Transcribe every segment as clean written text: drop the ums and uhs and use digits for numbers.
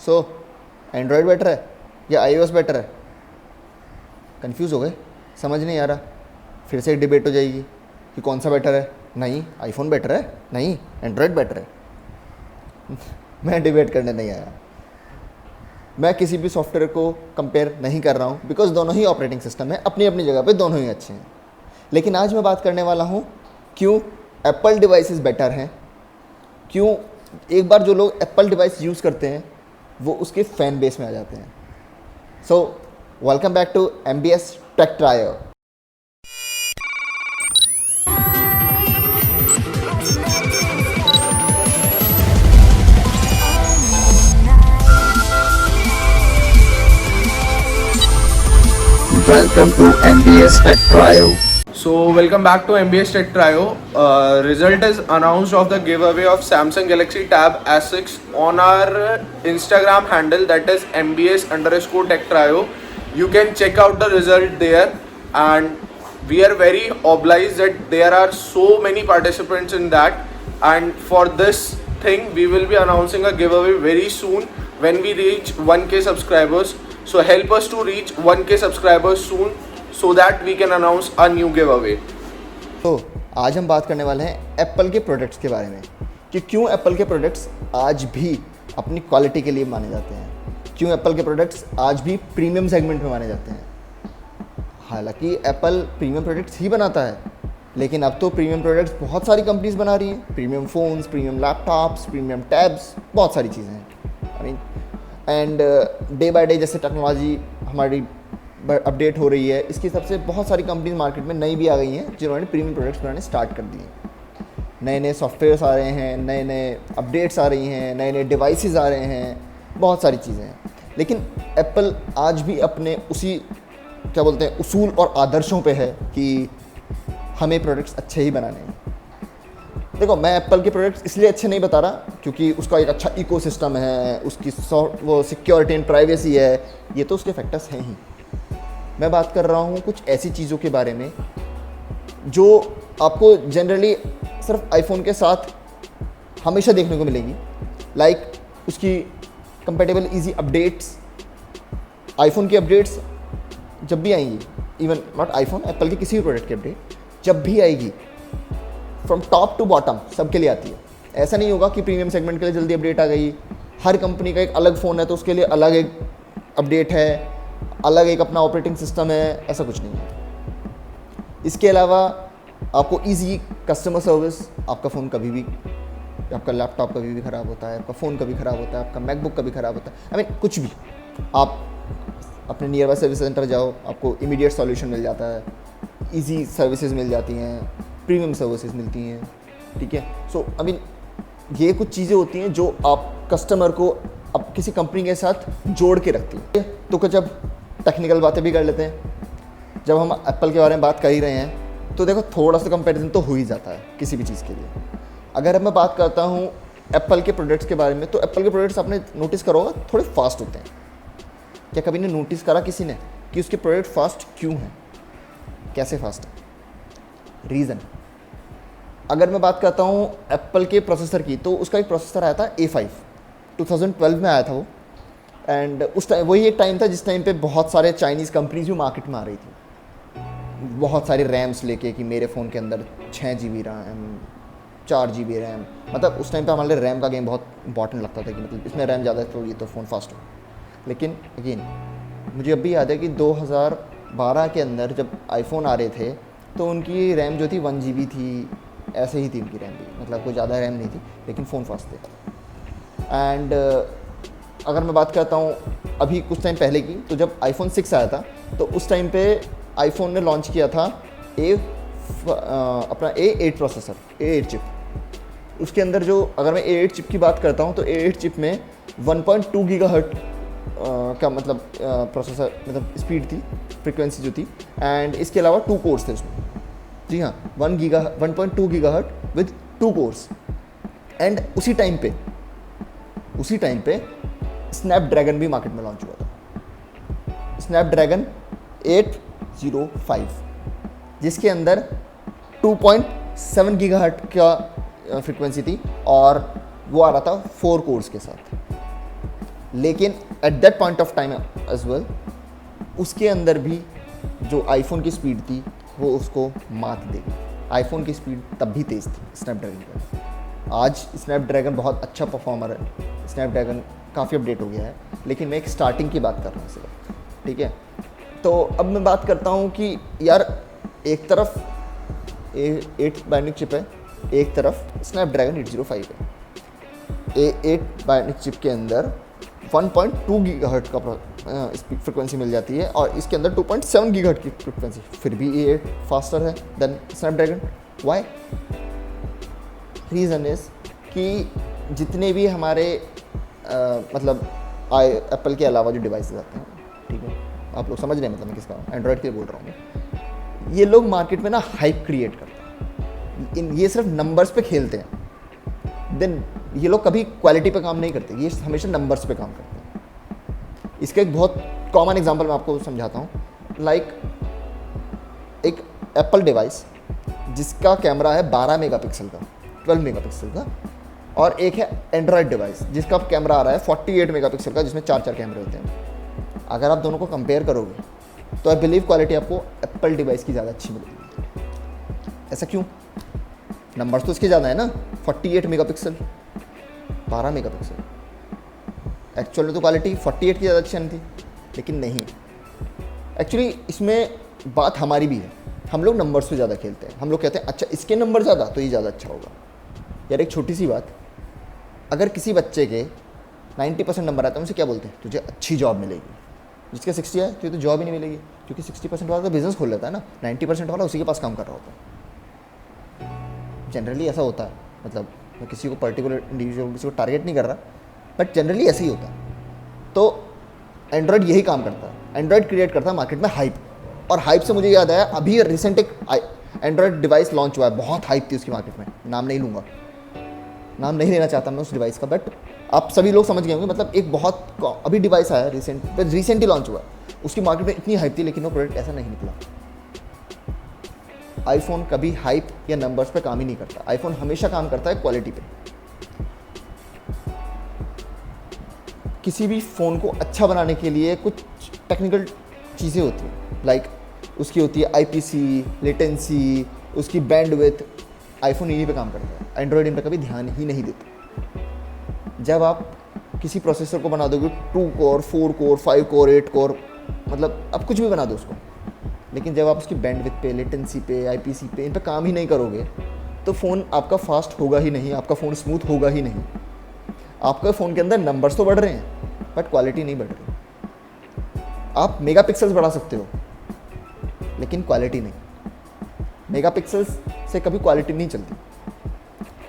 सो Android better है या iOS better है? कंफ्यूज हो गए, समझ नहीं आ रहा। फिर से एक डिबेट हो जाएगी कि कौन सा बेटर है। नहीं आईफोन बेटर है, नहीं एंड्रॉयड बेटर है। मैं डिबेट करने नहीं आया। मैं किसी भी सॉफ्टवेयर को कंपेयर नहीं कर रहा हूँ, बिकॉज दोनों ही ऑपरेटिंग सिस्टम है, अपनी अपनी जगह पे दोनों ही अच्छे हैं। लेकिन आज मैं बात करने वाला हूँ क्यों एप्पल डिवाइसेस बेटर हैं, क्यों एक बार जो लोग एप्पल डिवाइस यूज़ करते हैं वो उसके फ़ैन बेस में आ जाते हैं। So welcome back to MBS tech trio. Welcome to MBS Tech Trio. So welcome back to MBS Tech Trio. Result is announced of the giveaway of Samsung Galaxy Tab S6 on our Instagram handle, that is MBS_Tech Trio. You can check out the result there, and we are very obliged that there are so many participants in that, and for this thing we will be announcing a giveaway very soon when we reach 1k subscribers. So help us to reach 1k subscribers soon so that we can announce a new giveaway. तो आज हम बात करने वाले हैं Apple के products के बारे में कि क्यों एप्पल के प्रोडक्ट्स आज भी अपनी क्वालिटी के लिए माने जाते हैं, क्यों एप्पल के प्रोडक्ट्स आज भी प्रीमियम सेगमेंट में माने जाते हैं। हालांकि एप्पल प्रीमियम प्रोडक्ट्स ही बनाता है, लेकिन अब तो प्रीमियम प्रोडक्ट्स बहुत सारी कंपनीज बना रही हैं। Premium phones, premium laptops, premium tabs, बहुत सारी चीज़ें हैं। I mean and day by day जैसे टेक्नोलॉजी हमारी अपडेट हो रही है, इसकी सबसे बहुत सारी कंपनीज मार्केट में नई भी आ गई हैं जिन्होंने प्रीमियम प्रोडक्ट्स बनाने स्टार्ट कर दिए। नए नए सॉफ्टवेयर्स आ रहे हैं, नए नए अपडेट्स आ रही हैं, नए नए डिवाइसेस आ रहे हैं, बहुत सारी चीज़ें हैं। लेकिन एप्पल आज भी अपने उसी क्या बोलते हैं उसूल और आदर्शों पे है कि हमें प्रोडक्ट्स अच्छे ही बनाने हैं। देखो, मैं एप्पल के प्रोडक्ट्स इसलिए अच्छे नहीं बता रहा क्योंकि उसका एक अच्छा इकोसिस्टम है, उसकी वो सिक्योरिटी एंड प्राइवेसी है, ये तो उसके फैक्टर्स हैं ही। मैं बात कर रहा हूँ कुछ ऐसी चीज़ों के बारे में जो आपको जनरली सिर्फ आईफोन के साथ हमेशा देखने को मिलेंगी, लाइक उसकी कंपेटेबल इजी अपडेट्स। आईफोन की अपडेट्स जब भी आएंगी, इवन नॉट आईफोन, एप्पल की किसी भी प्रोडक्ट की अपडेट जब भी आएगी, फ्रॉम टॉप टू बॉटम सबके लिए आती है। ऐसा नहीं होगा कि प्रीमियम सेगमेंट के लिए जल्दी अपडेट आ गई। हर कंपनी का एक अलग फ़ोन है तो उसके लिए अलग एक अपडेट है, अलग एक अपना ऑपरेटिंग सिस्टम है, ऐसा कुछ नहीं है। इसके अलावा आपको इजी कस्टमर सर्विस, आपका फ़ोन कभी भी, आपका लैपटॉप कभी भी ख़राब होता है, आपका फ़ोन कभी ख़राब होता है, आपका मैकबुक कभी ख़राब होता है, आई मीन कुछ भी, आप अपने नियर बाय सर्विस सेंटर जाओ, आपको इमीडिएट सॉल्यूशन मिल जाता है, ईजी सर्विसेज मिल जाती हैं, प्रीमियम सर्विसेज मिलती हैं। ठीक है, सो आई मीन ये कुछ चीज़ें होती हैं जो आप कस्टमर को अब किसी कंपनी के साथ जोड़ के रखती है। तो कुछ अब टेक्निकल बातें भी कर लेते हैं। जब हम एप्पल के बारे में बात कर ही रहे हैं तो देखो, थोड़ा सा कंपैरिजन तो हो ही जाता है किसी भी चीज़ के लिए। अगर मैं बात करता हूँ एप्पल के प्रोडक्ट्स के बारे में, तो एप्पल के प्रोडक्ट्स आपने नोटिस करा होगा थोड़े फास्ट होते हैं। क्या कभी ने नोटिस करा किसी ने कि उसके प्रोडक्ट फास्ट क्यों हैं, कैसे फास्ट है? रीज़न, अगर मैं बात करता हूँ एप्पल के प्रोसेसर की, तो उसका एक प्रोसेसर आया था A5, 2012 में आया था वो। एंड उस टाइम वही एक टाइम था जिस टाइम पे बहुत सारे चाइनीज़ कंपनीज भी मार्केट में आ रही थी, बहुत सारी रैम्स लेके कि मेरे फ़ोन के अंदर 6 GB रैम, 4 GB रैम। मतलब उस टाइम पे हमारे लिए रैम का गेम बहुत इंपॉर्टेंट लगता था कि मतलब इसमें रैम ज़्यादा है तो ये तो फ़ोन फास्ट हो। लेकिन अगेन मुझे अब भी याद है कि 2012 के अंदर जब आईफोन आ रहे थे तो उनकी रैम जो थी 1 GB थी, ऐसे ही थी उनकी रैम भी, मतलब कोई ज़्यादा रैम नहीं थी, लेकिन फ़ोन फास्ट थे। एंड अगर मैं बात करता हूँ अभी कुछ टाइम पहले की, तो जब आईफोन 6 आया था तो उस टाइम पे आईफोन ने लॉन्च किया था अपना A8 प्रोसेसर, A8 चिप। उसके अंदर जो, अगर मैं A8 चिप की बात करता हूँ तो A8 चिप में 1.2 गीगाहर्ट्ज़ का मतलब प्रोसेसर, मतलब स्पीड थी, फ्रीक्वेंसी जो थी। एंड इसके अलावा 2 कोर्स थे उसमें। जी हाँ, 1.2 गीगाहर्ट्ज़ विद 2 कोर्स। एंड उसी टाइम पे स्नैपड्रैगन भी मार्केट में लॉन्च हुआ था, स्नैपड्रैगन 805, जिसके अंदर 2.7 गीगाहर्ट्ज़ का फ्रीक्वेंसी थी और वो आ रहा था 4 कोर्स के साथ। लेकिन at that point of time as well उसके अंदर भी जो आईफोन की स्पीड थी वो उसको मात देगी। आईफोन की स्पीड तब भी तेज़ थी स्नैपड्रैगन पर। आज स्नैपड्रैगन बहुत अच्छा परफॉर्मर है, स्नैपड्रैगन काफ़ी अपडेट हो गया है, लेकिन मैं एक स्टार्टिंग की बात कर रहा हूँ सिर्फ, ठीक है। तो अब मैं बात करता हूँ कि यार एक तरफ 8 बायोनिक चिप है, एक तरफ स्नैपड्रैगन 805 है। 8 बायोनिक चिप के अंदर 1.2 गीगाहर्ट्ज़ का स्पीड फ्रिक्वेंसी मिल जाती है और इसके अंदर 2.7 गीगाहर्ट्ज़ की फ्रिक्वेंसी, फिर भी A8 फास्टर है than Snapdragon. Why? Reason is कि जितने भी हमारे मतलब एप्पल के अलावा जो डिवाइसेस आते हैं, ठीक है, आप लोग समझ रहे हैं मतलब मैं किसका एंड्रॉयड के लिए बोल रहा हूँ मैं, ये लोग मार्केट में ना हाइप क्रिएट करते हैं, ये सिर्फ नंबर्स पे खेलते हैं। देन ये लोग कभी क्वालिटी पे काम नहीं करते, ये हमेशा नंबर्स पे काम करते हैं। इसका एक बहुत कॉमन एग्जांपल मैं आपको समझाता हूँ। लाइक एक एप्पल डिवाइस जिसका कैमरा है 12 मेगापिक्सल का, 12 मेगापिक्सल का, और एक है एंड्रॉयड डिवाइस जिसका कैमरा आ रहा है 48 मेगापिक्सल का, जिसमें 4 कैमरे होते हैं। अगर आप दोनों को कंपेयर करोगे तो आई बिलीव क्वालिटी आपको एप्पल डिवाइस की ज़्यादा अच्छी मिलेगी। ऐसा क्यों? नंबर्स तो इसके ज़्यादा है ना, 48 मेगापिक्सल, 12 मेगापिक्सल। एक्चुअल में तो क्वालिटी 48 की ज़्यादा अच्छी नहीं थी, लेकिन नहीं, एक्चुअली इसमें बात हमारी भी है। हम लोग नंबर्स पे ज़्यादा खेलते हैं। हम लोग कहते हैं अच्छा इसके नंबर ज़्यादा तो ये ज़्यादा अच्छा होगा। यार एक छोटी सी बात, अगर किसी बच्चे के 90% नंबर आते हैं उनसे क्या बोलते हैं? तुझे अच्छी जॉब मिलेगी। जिसके 60 है तुझे तो जॉब ही नहीं मिलेगी, क्योंकि 60% वाला तो बिजनेस खोल लेता है ना, 90% वाला उसी के पास काम कर रहा होता है। जनरली ऐसा होता है, मतलब मैं किसी को पर्टिकुलर इंडिविजुअल किसी को टारगेट नहीं कर रहा, बट जनरली ऐसे ही होता है। तो एंड्रॉयड यही काम करता है, एंड्रॉयड क्रिएट करता है मार्केट में हाइप। और हाइप से मुझे याद आया, अभी रिसेंट एक एंड्रॉयड डिवाइस लॉन्च हुआ है, बहुत हाइप थी उसकी मार्केट में, नाम नहीं लूँगा, नाम नहीं लेना चाहता मैं उस डिवाइस का, बट आप सभी लोग समझ गए होंगे। मतलब एक बहुत अभी डिवाइस आया रिसेंटली लॉन्च हुआ, उसकी मार्केट में इतनी हाइप थी, लेकिन वो प्रोडक्ट ऐसा नहीं निकला। आईफोन कभी हाइप या नंबर्स पे काम ही नहीं करता, आईफोन हमेशा काम करता है क्वालिटी पे। किसी भी फ़ोन को अच्छा बनाने के लिए कुछ टेक्निकल चीज़ें होती हैं, लाइक उसकी होती है IPC, लेटेंसी, उसकी बैंडविड्थ। आईफोन इन्हीं पे काम करता है, एंड्रॉयड इन पे कभी ध्यान ही नहीं देता। जब आप किसी प्रोसेसर को बना दोगे 2 कोर, 4 कोर, 5 कोर, 8 कोर, मतलब आप कुछ भी बना दो उसको, लेकिन जब आप उसकी बैंडविड्थ पे, लेटेंसी पे, IPC पे, इन पे काम ही नहीं करोगे तो फ़ोन आपका फास्ट होगा ही नहीं, आपका फ़ोन स्मूथ होगा ही नहीं। आपका फ़ोन के अंदर नंबर्स तो बढ़ रहे हैं बट क्वालिटी नहीं बढ़ रही। आप मेगापिक्सल्स बढ़ा सकते हो लेकिन क्वालिटी नहीं। मेगापिक्सल्स से कभी क्वालिटी नहीं चलती।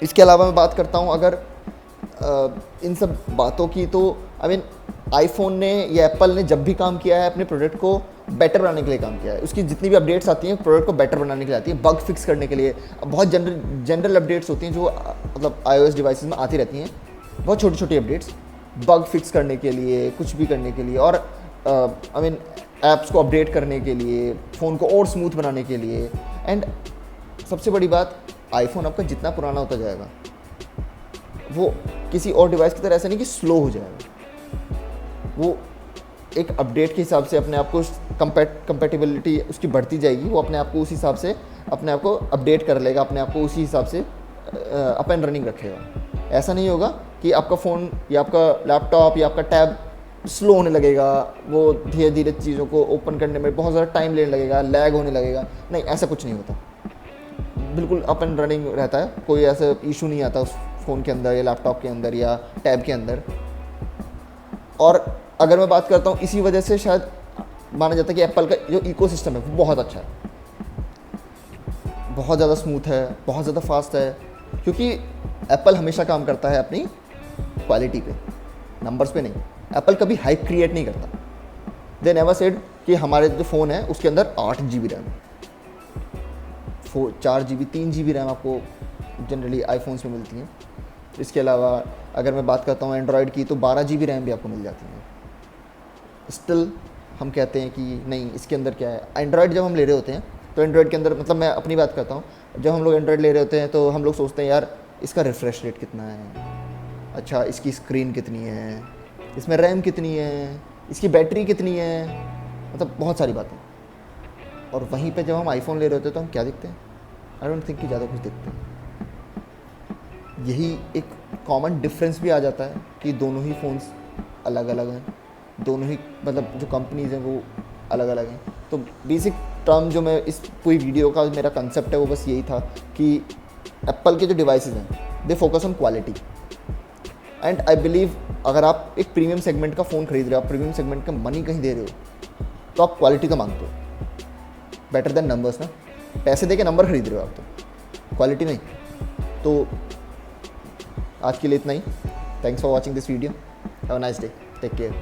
इसके अलावा मैं बात करता हूँ अगर इन सब बातों की, तो आई मीन आईफोन ने या एप्पल ने जब भी काम किया है अपने प्रोडक्ट को बेटर बनाने के लिए काम किया है। उसकी जितनी भी अपडेट्स आती हैं प्रोडक्ट को बेटर बनाने के लिए आती है, बग फिक्स करने के लिए। बहुत जनरल अपडेट्स होती हैं जो मतलब iOS डिवाइसेस में आती रहती हैं, बहुत छोटी छोटी अपडेट्स बग फिक्स करने के लिए, कुछ भी करने के लिए, और आई मीन ऐप्स को अपडेट करने के लिए, फ़ोन को और स्मूथ बनाने के लिए। एंड सबसे बड़ी बात, आईफोन आपका जितना पुराना होता जाएगा वो किसी और डिवाइस की तरह ऐसा नहीं कि स्लो हो जाएगा, वो एक अपडेट के हिसाब से अपने आप को कंपैटिबिलिटी उसकी बढ़ती जाएगी, वो अपने आप को उस हिसाब से अपने आप को अपडेट कर लेगा, अपने आप को उसी हिसाब से अप एंड रनिंग रखेगा। ऐसा नहीं होगा कि आपका फ़ोन या आपका लैपटॉप या आपका टैब स्लो होने लगेगा, वो धीरे धीरे चीज़ों को ओपन करने में बहुत ज़्यादा टाइम लेने लगेगा, लैग होने लगेगा। नहीं, ऐसा कुछ नहीं होता, बिल्कुल अप एंड रनिंग रहता है, कोई ऐसा इशू नहीं आता उस फ़ोन के अंदर या लैपटॉप के अंदर या टैब के अंदर। और अगर मैं बात करता हूँ, इसी वजह से शायद माना जाता है कि एप्पल का जो इकोसिस्टम है वो बहुत अच्छा है, बहुत ज़्यादा स्मूथ है, बहुत ज़्यादा फास्ट है, क्योंकि एप्पल हमेशा काम करता है अपनी क्वालिटी पे, नंबर्स पे नहीं। एप्पल कभी हाइप क्रिएट नहीं करता। दे नेवर सेड कि हमारे जो फ़ोन है उसके अंदर 8 GB RAM, 4 GB, 3 GB RAM आपको जनरली आईफोन्स में मिलती हैं। इसके अलावा अगर मैं बात करता हूँ एंड्रॉयड की, तो 12 GB रैम भी आपको मिल जाती है। स्टिल हम कहते हैं कि नहीं, इसके अंदर क्या है। एंड्रॉयड जब हम ले रहे होते हैं तो एंड्रॉयड के अंदर, मतलब मैं अपनी बात करता हूँ, जब हम लोग एंड्रॉयड ले रहे होते हैं तो हम लोग सोचते हैं यार इसका रिफ्रेश रेट कितना है, अच्छा इसकी स्क्रीन कितनी है, इसमें रैम कितनी है, इसकी बैटरी कितनी है, मतलब बहुत सारी बातें। और वहीं पे जब हम आईफोन ले रहे होते हैं तो हम क्या देखते हैं? आई डोंट थिंक कि ज़्यादा कुछ देखते हैं। यही एक कॉमन डिफरेंस भी आ जाता है कि दोनों ही फ़ोन्स अलग अलग हैं, दोनों ही मतलब जो कंपनीज़ हैं वो अलग अलग हैं। तो बेसिक टर्म जो मैं इस पूरी वीडियो का मेरा कंसेप्ट है वो बस यही था कि एप्पल के जो डिवाइसेस हैं they focus on quality. And I believe अगर आप एक प्रीमियम सेगमेंट का फ़ोन खरीद रहे हो, आप प्रीमियम सेगमेंट का मनी कहीं दे रहे हो, तो आप क्वालिटी का मांगते हो, बेटर देन नंबर्स ना। पैसे दे के नंबर खरीद रहे हो आप, तो क्वालिटी नहीं। तो आज के लिए इतना ही। Thanks for watching this video. Have a nice day, take care.